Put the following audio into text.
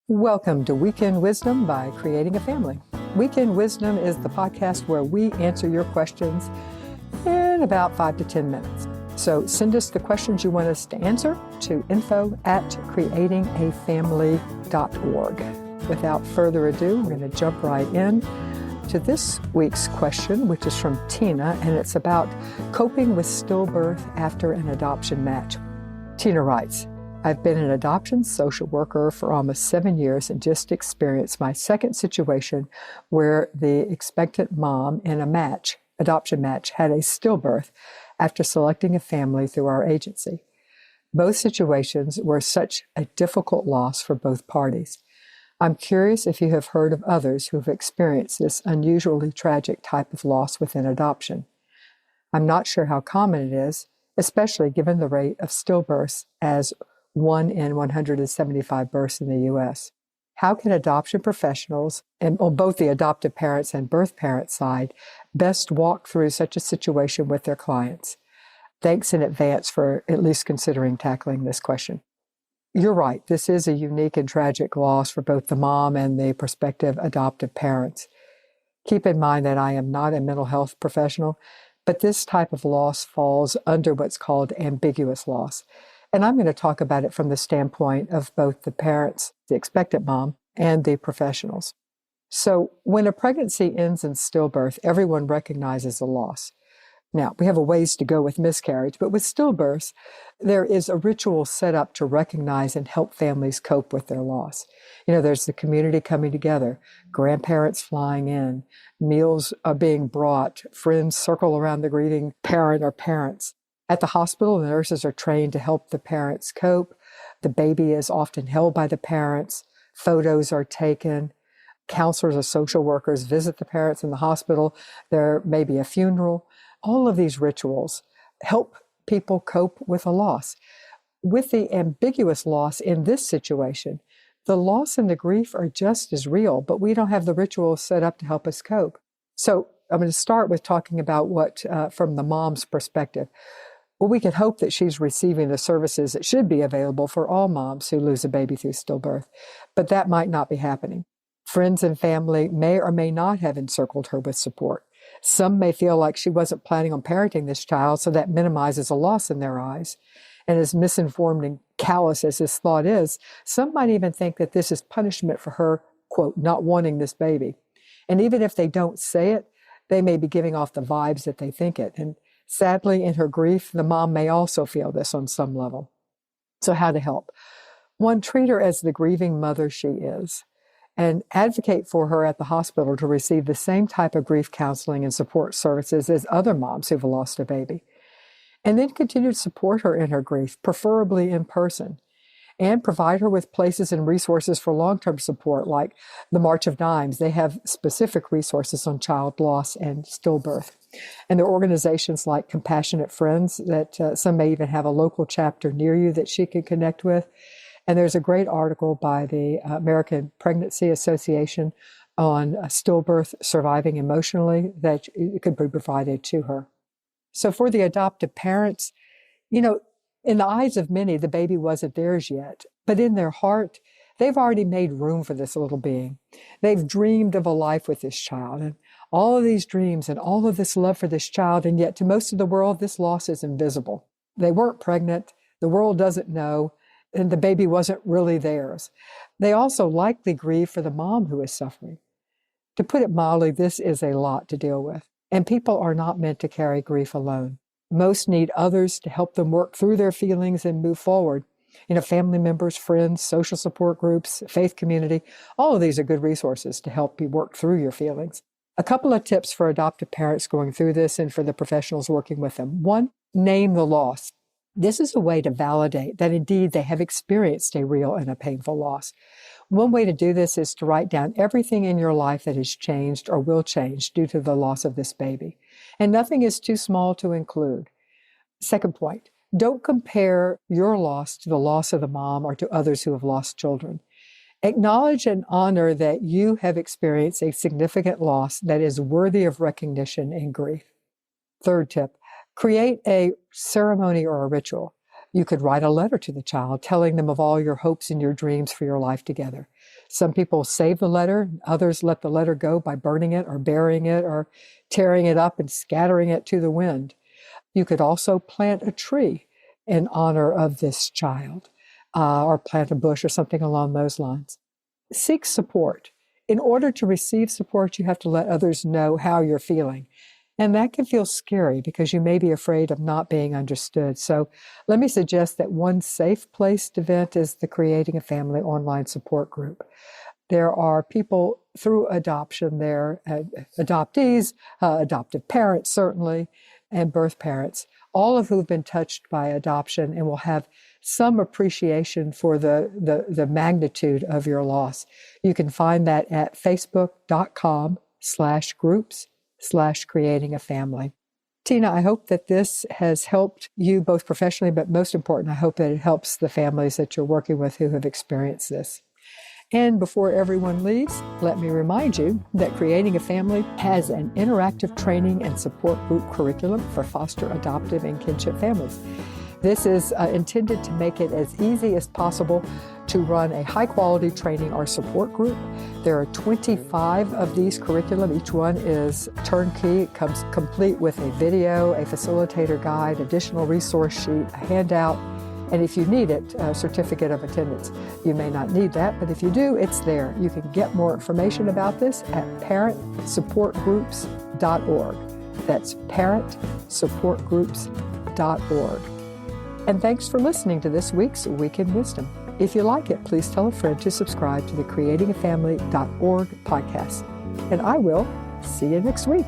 Welcome to Weekend Wisdom by Creating a Family. Weekend Wisdom is the podcast where we answer your questions in about 5 to 10 minutes. So send us the questions you want us to answer to info@creatingafamily.org. Without further ado, we're going to jump right in to this week's question, which is from Tina, and it's about coping with stillbirth after an adoption match. Tina writes, I've been an adoption social worker for almost 7 years and just experienced my second situation where the expectant mom in a adoption match, had a stillbirth after selecting a family through our agency. Both situations were such a difficult loss for both parties. I'm curious if you have heard of others who have experienced this unusually tragic type of loss within adoption. I'm not sure how common it is, especially given the rate of stillbirths as 1 in 175 births in the U.S. How can adoption professionals, and on both the adoptive parents and birth parent side, best walk through such a situation with their clients? Thanks in advance for at least considering tackling this question. You're right, this is a unique and tragic loss for both the mom and the prospective adoptive parents. Keep in mind that I am not a mental health professional, but this type of loss falls under what's called ambiguous loss. And I'm going to talk about it from the standpoint of both the parents, the expectant mom, and the professionals. So when a pregnancy ends in stillbirth, everyone recognizes a loss. Now, we have a ways to go with miscarriage, but with stillbirths, there is a ritual set up to recognize and help families cope with their loss. There's the community coming together, grandparents flying in, meals are being brought, friends circle around the grieving parent or parents. At the hospital, the nurses are trained to help the parents cope. The baby is often held by the parents. Photos are taken. Counselors or social workers visit the parents in the hospital. There may be a funeral. All of these rituals help people cope with a loss. With the ambiguous loss in this situation, the loss and the grief are just as real, but we don't have the rituals set up to help us cope. So I'm going to start with talking about what, from the mom's perspective. Well, we can hope that she's receiving the services that should be available for all moms who lose a baby through stillbirth, but that might not be happening. Friends and family may or may not have encircled her with support. Some may feel like she wasn't planning on parenting this child, so that minimizes a loss in their eyes. And as misinformed and callous as this thought is, some might even think that this is punishment for her, quote, not wanting this baby. And even if they don't say it, they may be giving off the vibes that they think it. And sadly, in her grief, the mom may also feel this on some level. So how to help? One, treat her as the grieving mother she is, and advocate for her at the hospital to receive the same type of grief counseling and support services as other moms who've lost a baby. And then continue to support her in her grief, preferably in person, and provide her with places and resources for long-term support, like the March of Dimes. They have specific resources on child loss and stillbirth. And there are organizations like Compassionate Friends that some may even have a local chapter near you that she can connect with. And there's a great article by the American Pregnancy Association on stillbirth surviving emotionally that could be provided to her. So for the adoptive parents, in the eyes of many, the baby wasn't theirs yet, but in their heart, they've already made room for this little being. They've dreamed of a life with this child, and all of these dreams and all of this love for this child, and yet to most of the world, this loss is invisible. They weren't pregnant, the world doesn't know, and the baby wasn't really theirs. They also likely grieve for the mom who is suffering. To put it mildly, this is a lot to deal with, and people are not meant to carry grief alone. Most need others to help them work through their feelings and move forward. Family members, friends, social support groups, faith community, all of these are good resources to help you work through your feelings. A couple of tips for adoptive parents going through this and for the professionals working with them. One, name the loss. This is a way to validate that indeed they have experienced a real and a painful loss. One way to do this is to write down everything in your life that has changed or will change due to the loss of this baby. And nothing is too small to include. Second point, don't compare your loss to the loss of the mom or to others who have lost children. Acknowledge and honor that you have experienced a significant loss that is worthy of recognition and grief. Third tip, create a ceremony or a ritual. You could write a letter to the child telling them of all your hopes and your dreams for your life together. Some people save the letter, others let the letter go by burning it or burying it or tearing it up and scattering it to the wind. You could also plant a tree in honor of this child, or plant a bush or something along those lines. Seek support. In order to receive support, you have to let others know how you're feeling. And that can feel scary because you may be afraid of not being understood. So let me suggest that one safe place to vent is the Creating a Family online support group. There are people through adoption there, adoptees, adoptive parents certainly, and birth parents, all of who have been touched by adoption and will have some appreciation for the magnitude of your loss. You can find that at facebook.com/groups/creating a family. Tina, I hope that this has helped you both professionally, but most important, I hope that it helps the families that you're working with who have experienced this. And before everyone leaves, let me remind you that Creating a Family has an interactive training and support group curriculum for foster, adoptive, and kinship families. This is intended to make it as easy as possible to run a high-quality training or support group. There are 25 of these curriculum. Each one is turnkey. It comes complete with a video, a facilitator guide, additional resource sheet, a handout, and if you need it, a certificate of attendance. You may not need that, but if you do, it's there. You can get more information about this at parentsupportgroups.org. That's parentsupportgroups.org. And thanks for listening to this week's Week in Wisdom. If you like it, please tell a friend to subscribe to the creatingafamily.org podcast. And I will see you next week.